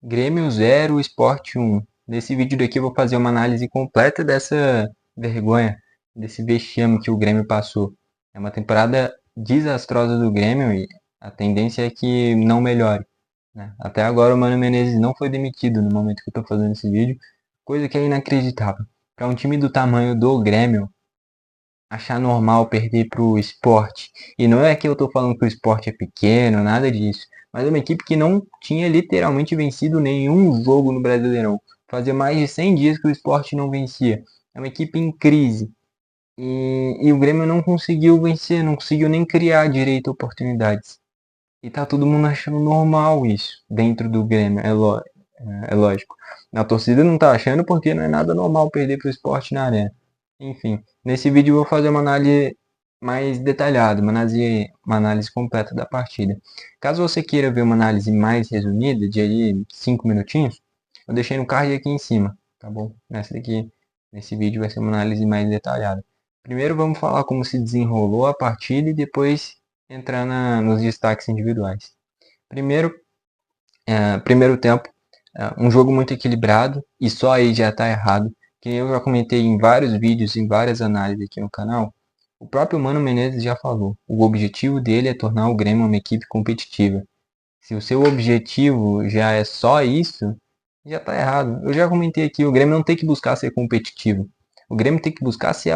Grêmio 0, Sport 1. Nesse vídeo daqui eu vou fazer uma análise completa dessa vergonha, desse vexame que o Grêmio passou. É uma temporada desastrosa do Grêmio e a tendência é que não melhore, né? Até agora o Mano Menezes não foi demitido no momento que eu estou fazendo esse vídeo, coisa que é inacreditável. Para um time do tamanho do Grêmio, achar normal perder para o Sport. E não é que eu estou falando que o Sport é pequeno, nada disso. Mas é uma equipe que não tinha literalmente vencido nenhum jogo no Brasileirão. Fazia mais de 100 dias que o Sport não vencia. É uma equipe em crise. E o Grêmio não conseguiu vencer, não conseguiu nem criar direito oportunidades. E tá todo mundo achando normal isso dentro do Grêmio, é lógico. A torcida não tá achando porque não é nada normal perder pro Sport na arena. Enfim, nesse vídeo eu vou fazer uma análise mais detalhada, uma análise completa da partida. Caso você queira ver uma análise mais resumida, de aí 5 minutinhos, eu deixei no card aqui em cima, tá bom? Nesse vídeo vai ser uma análise mais detalhada. Primeiro vamos falar como se desenrolou a partida e depois entrar nos destaques individuais. Primeiro tempo, um jogo muito equilibrado e só aí já está errado. Que eu já comentei em vários vídeos, em várias análises aqui no canal. O próprio Mano Menezes já falou. O objetivo dele é tornar o Grêmio uma equipe competitiva. Se o seu objetivo já é só isso, já está errado. Eu já comentei aqui, o Grêmio não tem que buscar ser competitivo. O Grêmio tem que buscar ser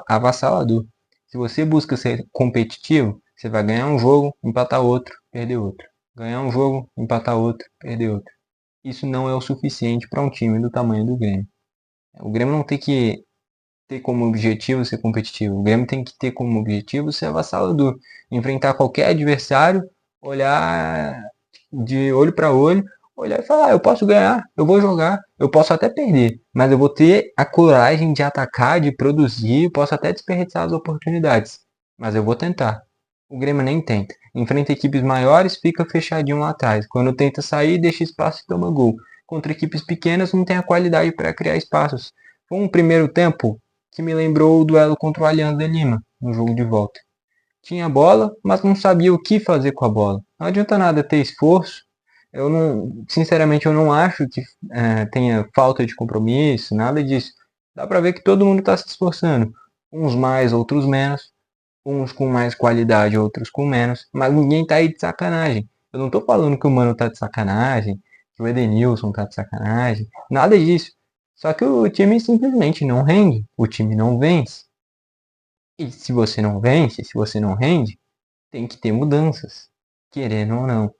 avassalador. Se você busca ser competitivo, você vai ganhar um jogo, empatar outro, perder outro. Ganhar um jogo, empatar outro, perder outro. Isso não é o suficiente para um time do tamanho do Grêmio. O Grêmio não tem que ter como objetivo ser competitivo. O Grêmio tem que ter como objetivo ser avassalador. Enfrentar qualquer adversário, olhar de olho para olho, olhar e falar: eu posso ganhar, eu vou jogar, eu posso até perder, mas eu vou ter a coragem de atacar, de produzir, posso até desperdiçar as oportunidades, mas eu vou tentar. O Grêmio nem tenta. Enfrenta equipes maiores, fica fechadinho lá atrás. Quando tenta sair, deixa espaço e toma gol. Contra equipes pequenas, não tem a qualidade para criar espaços. Foi um primeiro tempo que me lembrou o duelo contra o Alianza Lima, no jogo de volta. Tinha bola, mas não sabia o que fazer com a bola. Não adianta nada ter esforço. Sinceramente, eu não acho que tenha falta de compromisso, nada disso. Dá pra ver que todo mundo está se esforçando. Uns mais, outros menos. Uns com mais qualidade, outros com menos. Mas ninguém tá aí de sacanagem. Eu não tô falando que o Mano tá de sacanagem, que o Edenilson tá de sacanagem. Nada disso. Só que o time simplesmente não rende. O time não vence. E se você não vence, se você não rende, tem que ter mudanças, querendo ou não.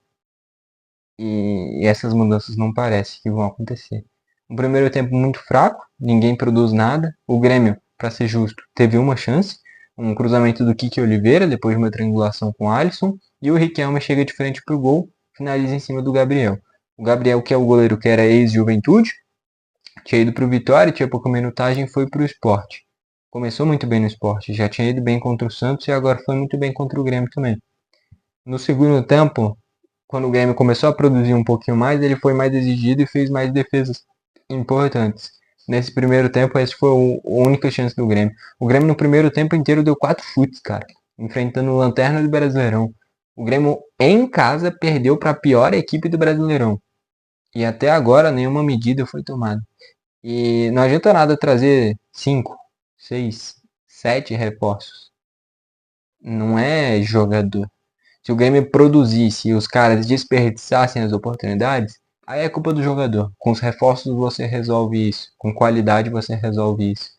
E essas mudanças não parece que vão acontecer. Um primeiro tempo muito fraco, ninguém produz nada. O Grêmio, para ser justo, teve uma chance, um cruzamento do Kike Oliveira, depois de uma triangulação com o Alisson, e o Riquelme chega de frente para o gol, finaliza em cima do Gabriel. O Gabriel, que é o goleiro que era ex-Juventude, tinha ido para o Vitória, tinha pouca minutagem e foi para o Sport. Começou muito bem no Sport, já tinha ido bem contra o Santos e agora foi muito bem contra o Grêmio também. No segundo tempo, quando o Grêmio começou a produzir um pouquinho mais, ele foi mais exigido e fez mais defesas importantes. Nesse primeiro tempo, essa foi a única chance do Grêmio. O Grêmio no primeiro tempo inteiro deu 4 chutes, cara, enfrentando o Lanterna do Brasileirão. O Grêmio em casa perdeu para a pior equipe do Brasileirão. E até agora nenhuma medida foi tomada. E não adianta nada trazer 5, 6, 7 reforços. Não é jogador. Se o Grêmio produzisse e os caras desperdiçassem as oportunidades, aí é culpa do jogador. Com os reforços você resolve isso. Com qualidade você resolve isso.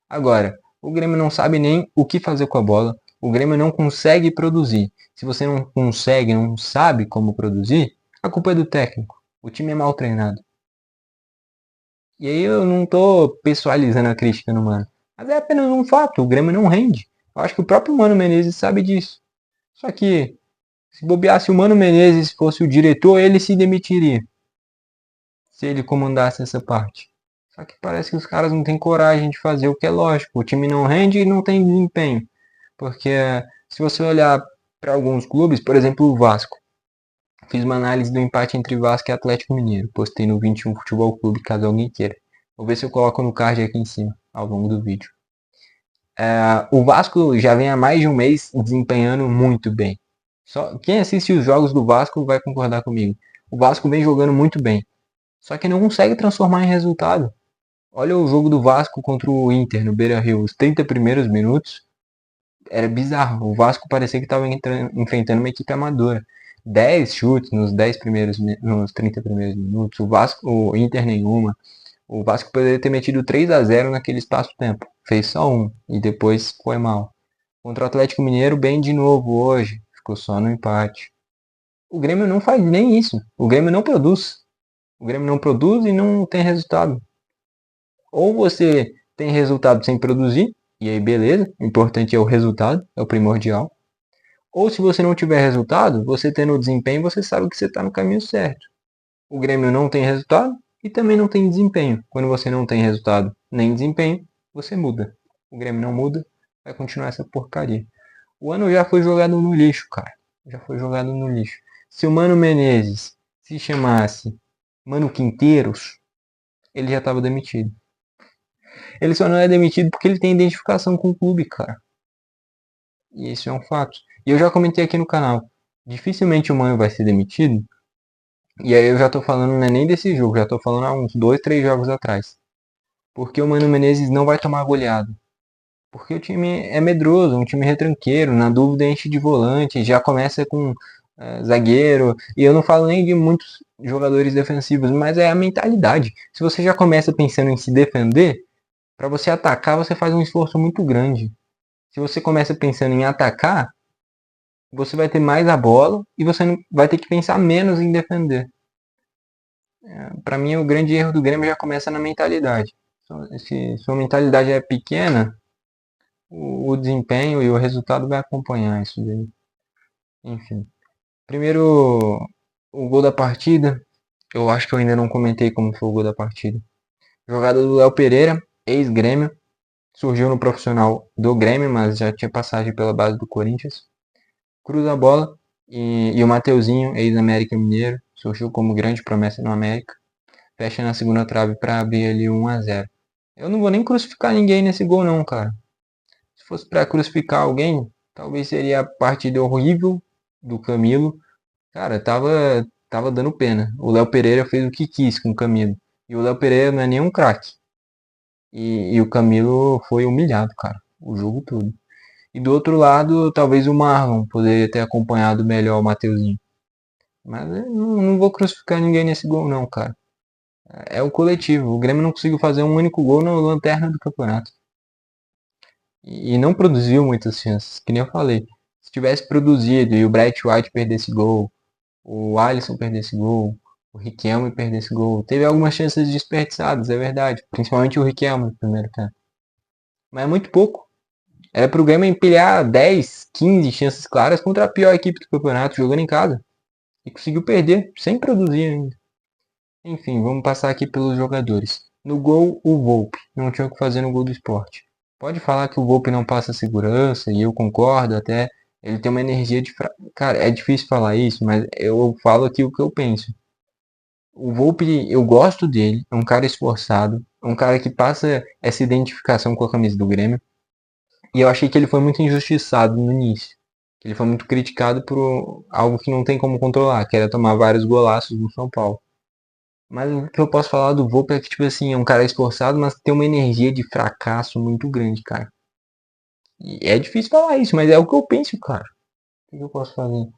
Agora, o Grêmio não sabe nem o que fazer com a bola. O Grêmio não consegue produzir. Se você não consegue, não sabe como produzir, a culpa é do técnico. O time é mal treinado. E aí eu não tô pessoalizando a crítica no Mano. Mas é apenas um fato, o Grêmio não rende. Eu acho que o próprio Mano Menezes sabe disso. Só que se bobeasse o Mano Menezes fosse o diretor, ele se demitiria. Se ele comandasse essa parte. Só que parece que os caras não têm coragem de fazer o que é lógico. O time não rende e não tem desempenho. Porque se você olhar para alguns clubes, por exemplo o Vasco. Fiz uma análise do empate entre Vasco e Atlético Mineiro. Postei no 21 Futebol Clube, caso alguém queira. Vou ver se eu coloco no card aqui em cima, ao longo do vídeo. O Vasco já vem há mais de um mês desempenhando muito bem. Só quem assiste os jogos do Vasco vai concordar comigo. O Vasco vem jogando muito bem. Só que não consegue transformar em resultado. Olha o jogo do Vasco contra o Inter no Beira-Rio, os 30 primeiros minutos, era bizarro. O Vasco parecia que estava enfrentando uma equipe amadora. 10 chutes nos 30 primeiros minutos, o Inter nenhuma. O Vasco poderia ter metido 3-0 naquele espaço-tempo. Fez só um e depois foi mal. Contra o Atlético Mineiro, bem de novo hoje. Ficou só no empate. O Grêmio não faz nem isso. O Grêmio não produz. O Grêmio não produz e não tem resultado. Ou você tem resultado sem produzir, e aí beleza, o importante é o resultado, é o primordial. Ou se você não tiver resultado, você tendo o desempenho, você sabe que você está no caminho certo. O Grêmio não tem resultado e também não tem desempenho. Quando você não tem resultado nem desempenho, você muda. O Grêmio não muda, vai continuar essa porcaria. O ano já foi jogado no lixo, cara. Já foi jogado no lixo. Se o Mano Menezes se chamasse Mano Quinteiros, ele já estava demitido. Ele só não é demitido porque ele tem identificação com o clube, cara. E isso é um fato. E eu já comentei aqui no canal. Dificilmente o Mano vai ser demitido. E aí eu já tô falando, não é nem desse jogo, já tô falando há uns 2, 3 jogos atrás. Porque o Mano Menezes não vai tomar goleada. Porque o time é medroso, um time retranqueiro, na dúvida enche de volante, já começa com zagueiro. E eu não falo nem de muitos jogadores defensivos, mas é a mentalidade. Se você já começa pensando em se defender, para você atacar você faz um esforço muito grande. Se você começa pensando em atacar, você vai ter mais a bola e você vai ter que pensar menos em defender. Para mim, o grande erro do Grêmio já começa na mentalidade. Se sua mentalidade é pequena, o desempenho e o resultado vai acompanhar isso daí. Enfim. Primeiro, o gol da partida. Eu acho que eu ainda não comentei como foi o gol da partida. Jogada do Léo Pereira, ex-Grêmio. Surgiu no profissional do Grêmio, mas já tinha passagem pela base do Corinthians. Cruza a bola e o Mateuzinho, ex-América Mineiro, surgiu como grande promessa no América. Fecha na segunda trave para abrir ali 1-0. Eu não vou nem crucificar ninguém nesse gol não, cara. Se fosse para crucificar alguém, talvez seria a partida horrível do Camilo. Cara, tava dando pena. O Léo Pereira fez o que quis com o Camilo. E o Léo Pereira não é nenhum craque. E o Camilo foi humilhado, cara, o jogo todo. E do outro lado, talvez o Marlon poderia ter acompanhado melhor o Mateuzinho. Mas eu não vou crucificar ninguém nesse gol não, cara. É o coletivo. O Grêmio não conseguiu fazer um único gol na lanterna do campeonato. E não produziu muitas chances, que nem eu falei. Se tivesse produzido e o Bright White perdesse gol, o Alisson perdesse gol, o Riquelme perdesse gol, teve algumas chances desperdiçadas, é verdade. Principalmente o Riquelme no primeiro tempo. Mas é muito pouco. Era pro Grêmio empilhar 10, 15 chances claras contra a pior equipe do campeonato, jogando em casa. E conseguiu perder, sem produzir ainda. Enfim, vamos passar aqui pelos jogadores. No gol, o Volpe. Não tinha o que fazer no gol do Sport. Pode falar que o Volpe não passa segurança, e eu concordo até. Ele tem uma energia de... Cara, é difícil falar isso, mas eu falo aqui o que eu penso. O Volpe, eu gosto dele, é um cara esforçado, é um cara que passa essa identificação com a camisa do Grêmio. E eu achei que ele foi muito injustiçado no início. Ele foi muito criticado por algo que não tem como controlar, que era tomar vários golaços no São Paulo. Mas o que eu posso falar do Volpe é que, tipo assim, é um cara esforçado, mas tem uma energia de fracasso muito grande, cara. E é difícil falar isso, mas é o que eu penso, cara. O que eu posso fazer?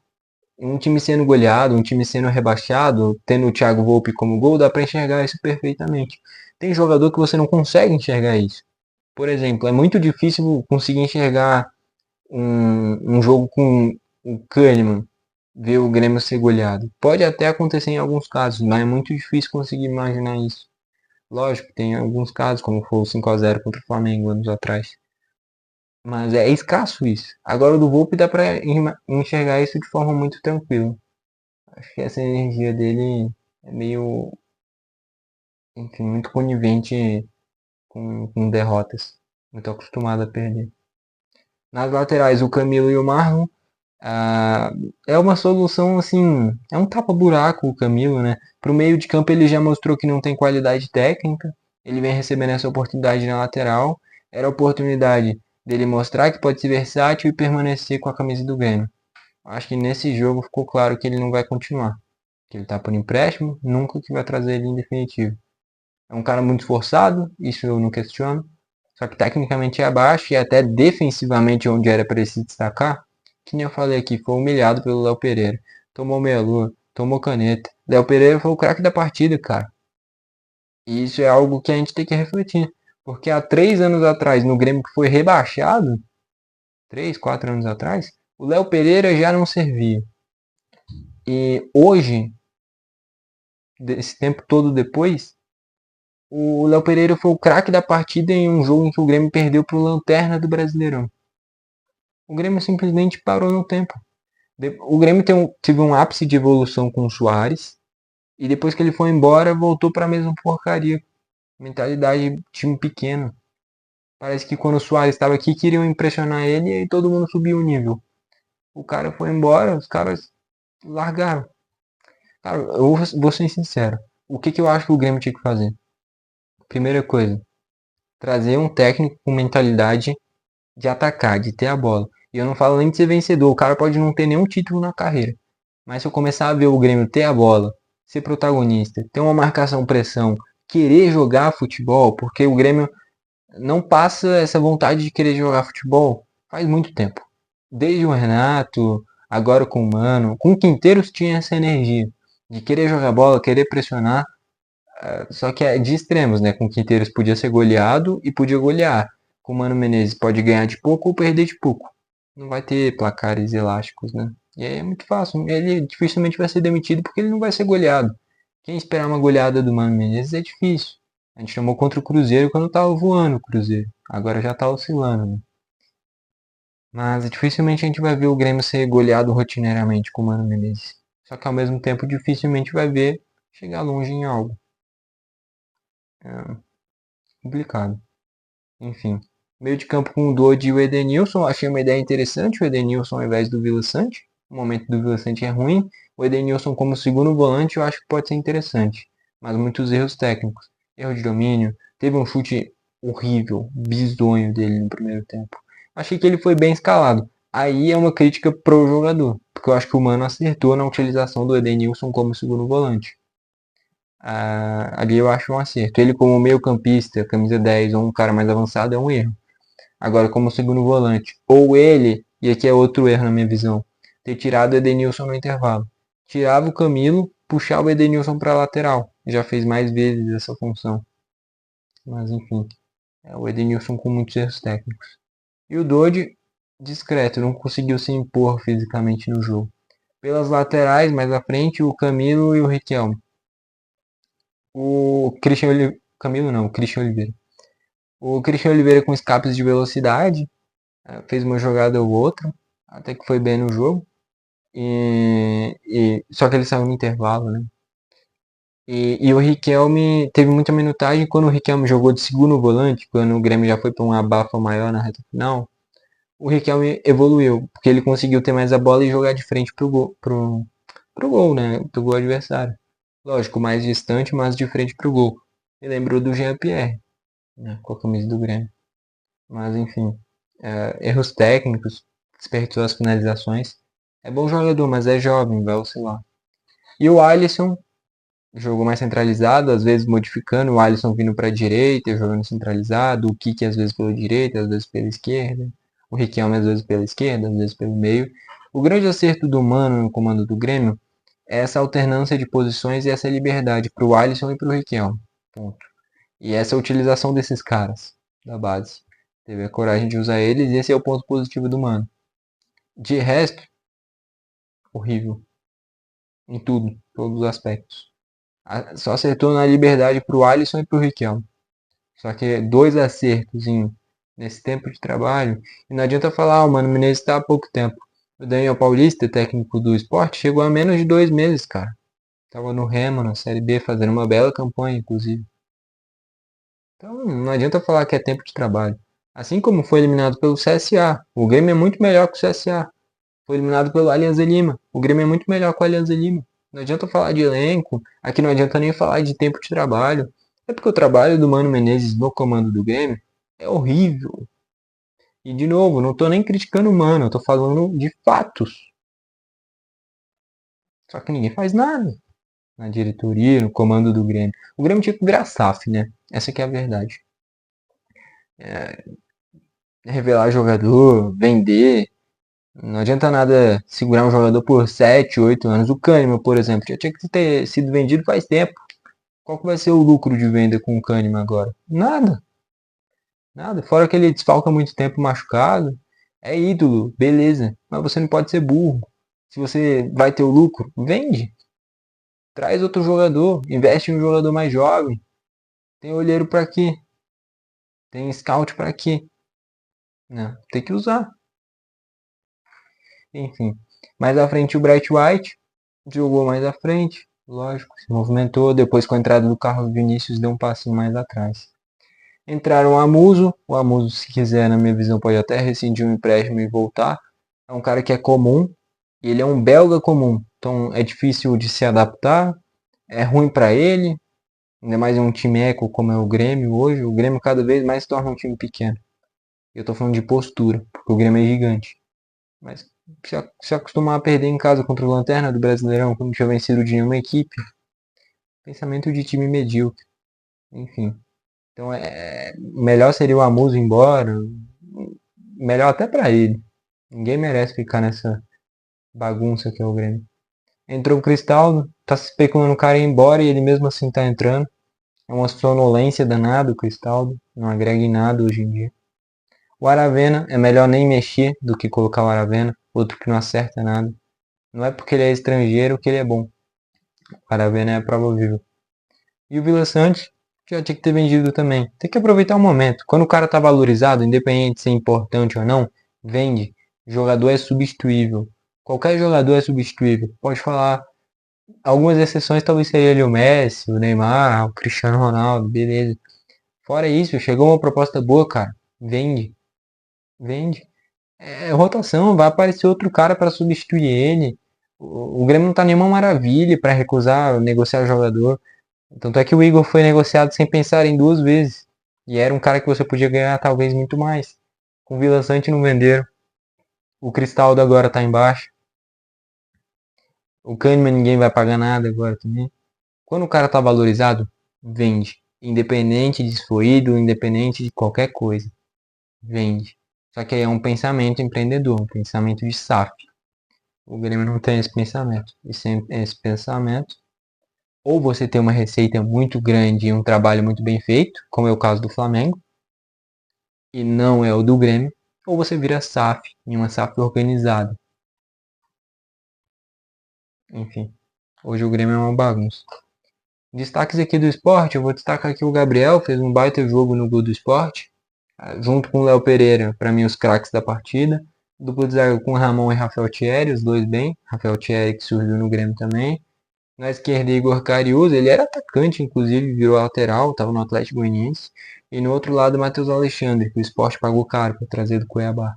Um time sendo goleado, um time sendo rebaixado, tendo o Thiago Volpe como gol, dá pra enxergar isso perfeitamente. Tem jogador que você não consegue enxergar isso. Por exemplo, é muito difícil conseguir enxergar um jogo com o Kahneman, ver o Grêmio ser goleado. Pode até acontecer em alguns casos, mas é muito difícil conseguir imaginar isso. Lógico, tem alguns casos, como foi o 5-0 contra o Flamengo anos atrás. Mas é escasso isso. Agora o do Volpe dá pra enxergar isso de forma muito tranquila. Acho que essa energia dele é meio, enfim, muito conivente com derrotas. Muito acostumado a perder. Nas laterais, o Camilo e o Marlon. É uma solução assim, é um tapa-buraco o Camilo, né? Pro meio de campo ele já mostrou que não tem qualidade técnica, ele vem recebendo essa oportunidade na lateral, era a oportunidade dele mostrar que pode ser versátil e permanecer com a camisa do Grêmio. Acho que nesse jogo ficou claro que ele não vai continuar, que ele tá por empréstimo, nunca que vai trazer ele em definitivo. É um cara muito esforçado, isso eu não questiono. Só que tecnicamente é abaixo e até defensivamente onde era para ele se destacar, que nem eu falei aqui, foi humilhado pelo Léo Pereira. Tomou meia-lua, tomou caneta. Léo Pereira foi o craque da partida, cara. E isso é algo que a gente tem que refletir. Porque há 3 anos atrás, no Grêmio que foi rebaixado, 3, 4 anos atrás, o Léo Pereira já não servia. E hoje, desse tempo todo depois, o Léo Pereira foi o craque da partida em um jogo em que o Grêmio perdeu para o Lanterna do Brasileirão. O Grêmio simplesmente parou no tempo. O Grêmio teve um ápice de evolução com o Soares. E depois que ele foi embora, voltou para a mesma porcaria. Mentalidade de time pequeno. Parece que quando o Soares estava aqui, queriam impressionar ele e aí todo mundo subiu o nível. O cara foi embora, os caras largaram. Cara, eu vou ser sincero. O que eu acho que o Grêmio tinha que fazer? Primeira coisa, trazer um técnico com mentalidade de atacar, de ter a bola. E eu não falo nem de ser vencedor, o cara pode não ter nenhum título na carreira. Mas se eu começar a ver o Grêmio ter a bola, ser protagonista, ter uma marcação pressão, querer jogar futebol, porque o Grêmio não passa essa vontade de querer jogar futebol faz muito tempo. Desde o Renato, agora com o Mano, com o Quinteiros tinha essa energia de querer jogar bola, querer pressionar, só que é de extremos, né? Com o Quinteiros podia ser goleado e podia golear. Com o Mano Menezes pode ganhar de pouco ou perder de pouco. Não vai ter placares elásticos, né? E aí é muito fácil. Ele dificilmente vai ser demitido porque ele não vai ser goleado. Quem esperar uma goleada do Mano Menezes é difícil. A gente chamou contra o Cruzeiro quando tava voando o Cruzeiro. Agora já tá oscilando, né? Mas dificilmente a gente vai ver o Grêmio ser goleado rotineiramente com o Mano Menezes. Só que ao mesmo tempo dificilmente vai ver chegar longe em algo. É complicado. Enfim. Meio de campo com o Dodi e o Edenilson. Achei uma ideia interessante. O Edenilson ao invés do Vila Sante. O momento do Vila Sante é ruim. O Edenilson como segundo volante eu acho que pode ser interessante. Mas muitos erros técnicos. Erro de domínio. Teve um chute horrível, bizonho dele no primeiro tempo. Achei que ele foi bem escalado. Aí é uma crítica pro jogador. Porque eu acho que o Mano acertou na utilização do Edenilson como segundo volante. Ali eu acho um acerto. Ele como meio campista, camisa 10 ou um cara mais avançado é um erro. Agora como segundo volante, ou ele, e aqui é outro erro na minha visão, ter tirado o Edenilson no intervalo. Tirava o Camilo, puxava o Edenilson para a lateral. Já fez mais vezes essa função. Mas enfim, é o Edenilson com muitos erros técnicos. E o Dodi, discreto, não conseguiu se impor fisicamente no jogo. Pelas laterais, mais à frente, o Camilo e o Riquelme. O Christian Oliveira. Camilo não, o Christian Oliveira. O Christian Oliveira com escapes de velocidade. Fez uma jogada ou outra. Até que foi bem no jogo. Só que ele saiu no intervalo, né? E o Riquelme teve muita minutagem quando o Riquelme jogou de segundo volante, quando o Grêmio já foi para uma abafa maior na reta final. O Riquelme evoluiu, porque ele conseguiu ter mais a bola e jogar de frente pro gol, né? Pro gol adversário. Lógico, mais distante, mas de frente pro gol. Me lembrou do Jean-Pierre, né? Com a camisa do Grêmio. Mas enfim, erros técnicos, desperdiçou as finalizações. É bom jogador, mas é jovem, vai oscilar. E o Alisson jogou mais centralizado, às vezes modificando, o Alisson vindo para a direita, jogando centralizado, o Kiki às vezes pela direita, às vezes pela esquerda, o Riquelme às vezes pela esquerda, às vezes pelo meio. O grande acerto do Mano no comando do Grêmio é essa alternância de posições e essa liberdade para o Alisson e para o Riquelme. Ponto. E essa utilização desses caras da base. Teve a coragem de usar eles e esse é o ponto positivo do Mano. De resto, horrível. Em tudo, todos os aspectos. Só acertou na liberdade pro Alisson e pro Riquelme. Só que dois acertos nesse tempo de trabalho. E não adianta falar, o Mano Menezes está há pouco tempo. O Daniel Paulista, técnico do Sport, chegou a menos de 2 meses, cara. Tava no Remo, na Série B, fazendo uma bela campanha, inclusive. Então não adianta falar que é tempo de trabalho. Assim como foi eliminado pelo CSA. O Grêmio é muito melhor que o CSA. Foi eliminado pelo Alianza Lima. O Grêmio é muito melhor que o Alianza Lima. Não adianta falar de elenco, aqui não adianta nem falar de tempo de trabalho. É porque o trabalho do Mano Menezes no comando do Grêmio é horrível. E de novo, não tô nem criticando o Mano, eu tô falando de fatos. Só que ninguém faz nada. na diretoria, no comando do Grêmio. O Grêmio tinha que virar SAF, né? Essa que é a verdade. Revelar jogador, vender. Não adianta nada segurar um jogador por 7, 8 anos. O Kahneman, por exemplo, já tinha que ter sido vendido faz tempo. Qual que vai ser o lucro de venda com o Kahneman agora? Nada, nada. Fora que ele desfalca muito tempo machucado. É ídolo, beleza. Mas você não pode ser burro. Se você vai ter o lucro, vende. Traz outro jogador. Investe em um jogador mais jovem. Tem olheiro para quê? Tem scout para quê? Não, tem que usar. Enfim. Mais à frente o Bright White. Jogou mais à frente. Lógico, se movimentou. Depois com a entrada do Carlos Vinícius deu um passinho mais atrás. Entraram o Amuso. O Amuso, se quiser, na minha visão, pode até rescindir um empréstimo e voltar. É um cara que é comum. E ele é um belga comum. Então é difícil de se adaptar. É ruim para ele. Ainda mais em um time eco como é o Grêmio hoje. O Grêmio cada vez mais se torna um time pequeno. Eu tô falando de postura, porque o Grêmio é gigante. Mas se acostumar a perder em casa contra o Lanterna do Brasileirão, quando não tinha vencido de nenhuma equipe, pensamento de time medíocre. Enfim. Então melhor seria o Amuso ir embora. Melhor até para ele. Ninguém merece ficar nessa bagunça que é o Grêmio. Entrou o Cristaldo, tá se especulando o cara ir embora e ele mesmo assim tá entrando. É uma sonolência danada o Cristaldo, não agrega em nada hoje em dia. O Aravena é melhor nem mexer do que colocar o Aravena, outro que não acerta nada. Não é porque ele é estrangeiro que ele é bom. O Aravena é a prova viva. E o Vila Sante já tinha que ter vendido também. Tem que aproveitar o momento. Quando o cara tá valorizado, independente de ser importante ou não, vende. O jogador é substituível. Qualquer jogador é substituível. Pode falar. Algumas exceções talvez seria ali o Messi, o Neymar, o Cristiano Ronaldo, beleza. Fora isso, chegou uma proposta boa, cara. Vende. Vende. É rotação, vai aparecer outro cara para substituir ele. O Grêmio não tá nenhuma maravilha para recusar negociar jogador. Tanto é que o Igor foi negociado sem pensar em duas vezes. E era um cara que você podia ganhar talvez muito mais. Com o Vila Sante não venderam. O Cristaldo agora tá embaixo. O Kahneman ninguém vai pagar nada agora também. Quando o cara tá valorizado, vende. Independente de se for ídolo, independente de qualquer coisa. Vende. Só que aí é um pensamento empreendedor, um pensamento de SAF. O Grêmio não tem esse pensamento. E sem esse pensamento, ou você tem uma receita muito grande e um trabalho muito bem feito, como é o caso do Flamengo, e não é o do Grêmio, ou você vira SAF, em uma SAF organizada. Enfim, hoje o Grêmio é uma bagunça. Destaques aqui do esporte, eu vou destacar aqui o Gabriel, fez um baita jogo no gol do esporte, junto com o Léo Pereira, para mim os craques da partida. Duplo de zaga com Ramon e Rafael Thierry, os dois bem. Rafael Thierry que surgiu no Grêmio também. Na esquerda, Igor Cariús, ele era atacante, inclusive, virou lateral, estava no Atlético Goianiense. E no outro lado, Matheus Alexandre, que o Sport pagou caro para trazer do Cuiabá.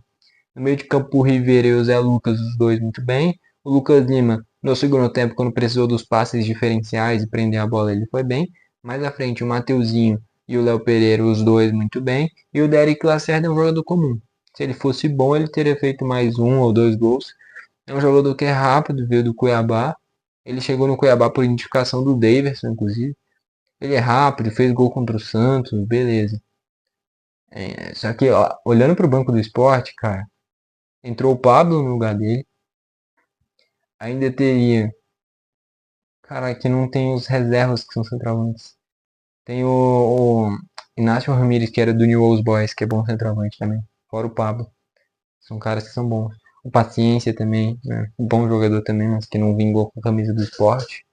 No meio de campo, o Rivera e o Zé Lucas, os dois muito bem. O Lucas Lima, no segundo tempo, quando precisou dos passes diferenciais e prender a bola, ele foi bem. Mais à frente, o Mateuzinho e o Léo Pereira, os dois muito bem. E o Derek Lacerda é um jogador comum. Se ele fosse bom, ele teria feito mais um ou dois gols. É um jogador que é rápido, veio do Cuiabá. Ele chegou no Cuiabá por indicação do Daverson, inclusive. Ele é rápido, fez gol contra o Santos, beleza. Só que, ó, olhando pro banco do esporte, cara, entrou o Pablo no lugar dele. Ainda teria. Cara, aqui não tem os reservas que são centroavantes. Tem o Inácio Ramírez, que era do New Old Boys, que é bom centroavante também. Fora o Pablo. São caras que são bons. O Paciência também, né? Um bom jogador também, mas que não vingou com a camisa do esporte.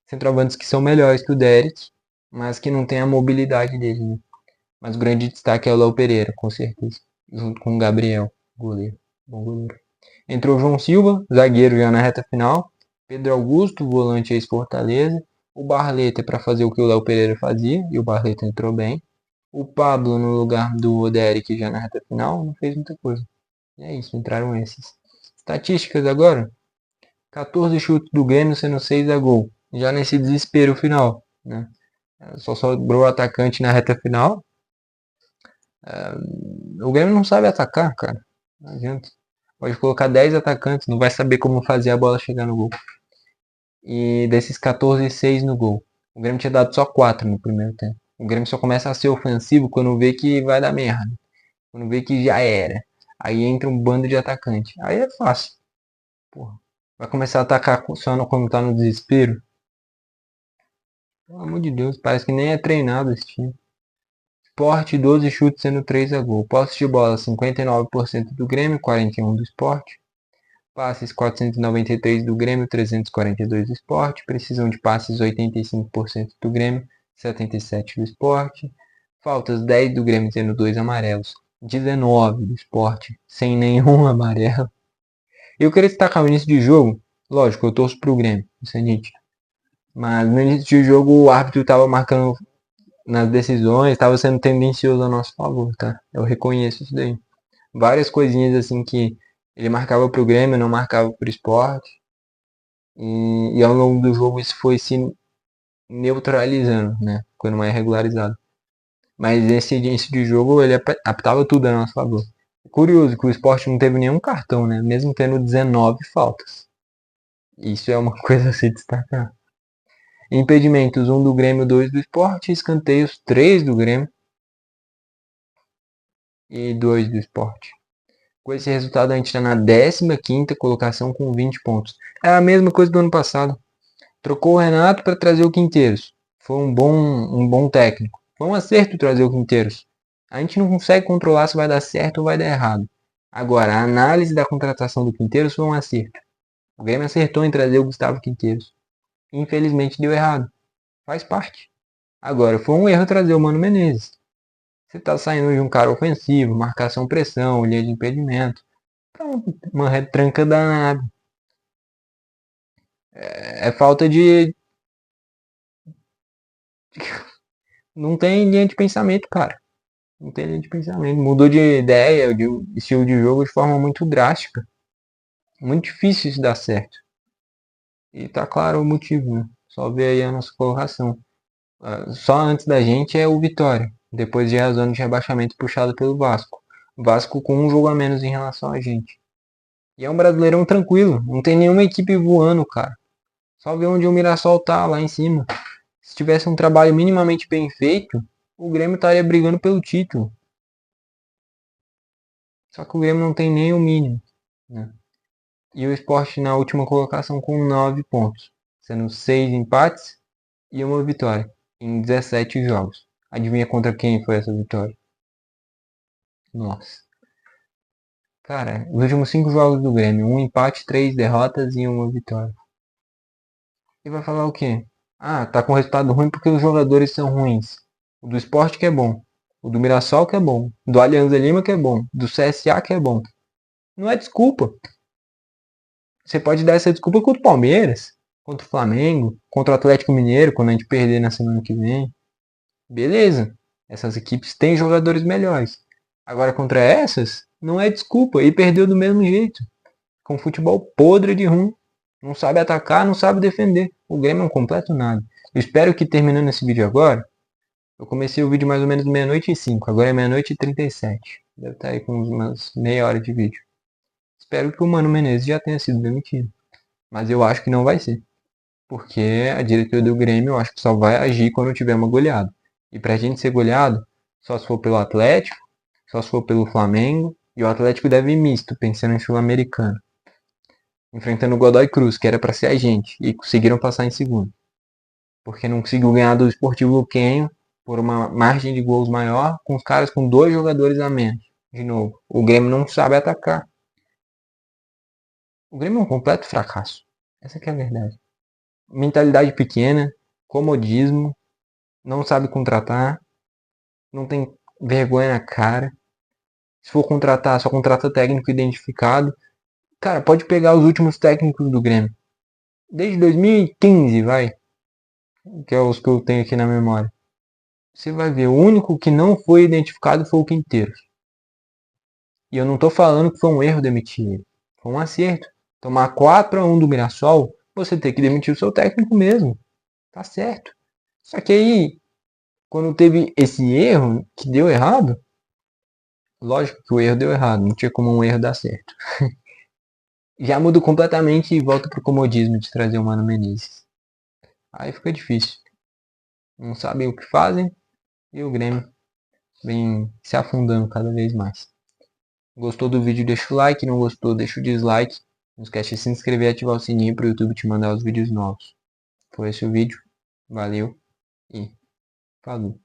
Centroavantes que são melhores que o Derek, mas que não tem a mobilidade dele, né? Mas o grande destaque é o Léo Pereira, com certeza. Junto com o Gabriel, goleiro. Bom goleiro. Entrou o João Silva, zagueiro já na reta final. Pedro Augusto, volante ex-Fortaleza. O Barleta para fazer o que o Léo Pereira fazia, e o Barleta entrou bem. O Pablo no lugar do Oderik já na reta final, não fez muita coisa. E é isso, entraram esses. Estatísticas agora. 14 chutes do Grêmio, sendo 6 a gol. Já nesse desespero final, né? Só sobrou o atacante na reta final. O Grêmio não sabe atacar, cara. Não adianta. Pode colocar 10 atacantes, não vai saber como fazer a bola chegar no gol. E desses 14, 6 no gol. O Grêmio tinha dado só 4 no primeiro tempo. O Grêmio só começa a ser ofensivo quando vê que vai dar merda. Quando vê que já era. Aí entra um bando de atacante. Aí é fácil. Porra. Vai começar a atacar só quando tá no desespero. Pelo amor de Deus, parece que nem é treinado esse time. Sport, 12 chutes sendo 3 a gol. Posse de bola, 59% do Grêmio, 41% do Sport. Passes, 493 do Grêmio, 342 do Sport. Precisão de passes, 85% do Grêmio, 77% do Sport. Faltas, 10 do Grêmio, tendo 2 amarelos. 19 do Sport, sem nenhum amarelo. Eu queria destacar o início de jogo. Lógico, eu torço pro Grêmio, isso é nítido. Mas no início de jogo o árbitro estava marcando nas decisões, estava sendo tendencioso a nosso favor, tá? Eu reconheço isso daí. Várias coisinhas assim que ele marcava pro Grêmio, não marcava pro Sport. E ao longo do jogo isso foi se neutralizando, né? Quando mais regularizado. Mas nesse início de jogo ele apitava tudo a nosso favor. Curioso que o Sport não teve nenhum cartão, né? Mesmo tendo 19 faltas. Isso é uma coisa a se destacar. Impedimentos, 1 do Grêmio, 2 do Sport. Escanteios, 3 do Grêmio e 2 do Sport. Com esse resultado a gente está na 15ª colocação com 20 pontos. É a mesma coisa do ano passado. Trocou o Renato para trazer o Quinteiros. Foi um bom técnico. Foi um acerto trazer o Quinteiros. A gente não consegue controlar se vai dar certo ou vai dar errado. Agora, a análise da contratação do Quinteiros foi um acerto. O Grêmio acertou em trazer o Gustavo Quinteiros. Infelizmente deu errado. Faz parte. Agora, foi um erro trazer o Mano Menezes. Você está saindo de um cara ofensivo, marcação, pressão, linha de impedimento. Pronto, uma retranca danada. É falta de. Não tem linha de pensamento, cara. Não tem linha de pensamento. Mudou de ideia, de estilo de jogo de forma muito drástica. Muito difícil isso dar certo. E tá claro o motivo, né? Só ver aí a nossa colocação. Só antes da gente é o Vitória. Depois já é a zona de rebaixamento puxada pelo Vasco. Vasco com um jogo a menos em relação a gente. E é um brasileirão tranquilo. Não tem nenhuma equipe voando, cara. Só ver onde o Mirassol tá, lá em cima. Se tivesse um trabalho minimamente bem feito, o Grêmio estaria brigando pelo título. Só que o Grêmio não tem nem o mínimo, né? E o Sport na última colocação com 9 pontos, sendo 6 empates e uma vitória em 17 jogos. Adivinha contra quem foi essa vitória? Nossa. Cara, os últimos 5 jogos do Grêmio, um empate, 3 derrotas e uma vitória. E vai falar o quê? Ah, tá com resultado ruim porque os jogadores são ruins. O do Sport que é bom. O do Mirassol que é bom. Do Alianza Lima que é bom. Do CSA que é bom. Não é desculpa. Você pode dar essa desculpa contra o Palmeiras, contra o Flamengo, contra o Atlético Mineiro, quando a gente perder na semana que vem. Beleza. Essas equipes têm jogadores melhores. Agora contra essas, não é desculpa. E perdeu do mesmo jeito. Com futebol podre de ruim. Não sabe atacar, não sabe defender. O Grêmio é um completo nada. Eu espero que terminando esse vídeo agora, eu comecei o vídeo mais ou menos meia-noite e 5. Agora é meia-noite e 37. Deve estar aí com umas meia hora de vídeo. Espero que o Mano Menezes já tenha sido demitido. Mas eu acho que não vai ser. Porque a diretoria do Grêmio eu acho que só vai agir quando tiver uma goleada. E pra gente ser goleado, só se for pelo Atlético, só se for pelo Flamengo. E o Atlético deve ir misto, pensando em Sul-Americano. Enfrentando o Godoy Cruz, que era pra ser a gente. E conseguiram passar em segundo. Porque não conseguiu ganhar do Esportivo Luquenho por uma margem de gols maior, com os caras com 2 jogadores a menos. De novo, o Grêmio não sabe atacar. O Grêmio é um completo fracasso. Essa que é a verdade. Mentalidade pequena, comodismo, não sabe contratar, não tem vergonha na cara. Se for contratar, só contrata técnico identificado. Cara, pode pegar os últimos técnicos do Grêmio. Desde 2015, vai. Que é os que eu tenho aqui na memória. Você vai ver, o único que não foi identificado foi o Quinteiros. E eu não tô falando que foi um erro demitir ele. Foi um acerto. Tomar 4-1 do Mirassol, você tem que demitir o seu técnico mesmo. Tá certo. Só que aí, quando teve esse erro que deu errado, lógico que o erro deu errado, não tinha como um erro dar certo. já mudo completamente e volto pro comodismo de trazer o Mano Menezes. Aí fica difícil. Não sabem o que fazem e o Grêmio vem se afundando cada vez mais. Gostou do vídeo, deixa o like. Não gostou, deixa o dislike. Não esquece de se inscrever e ativar o sininho para o YouTube te mandar os vídeos novos. Foi esse o vídeo. Valeu e falou.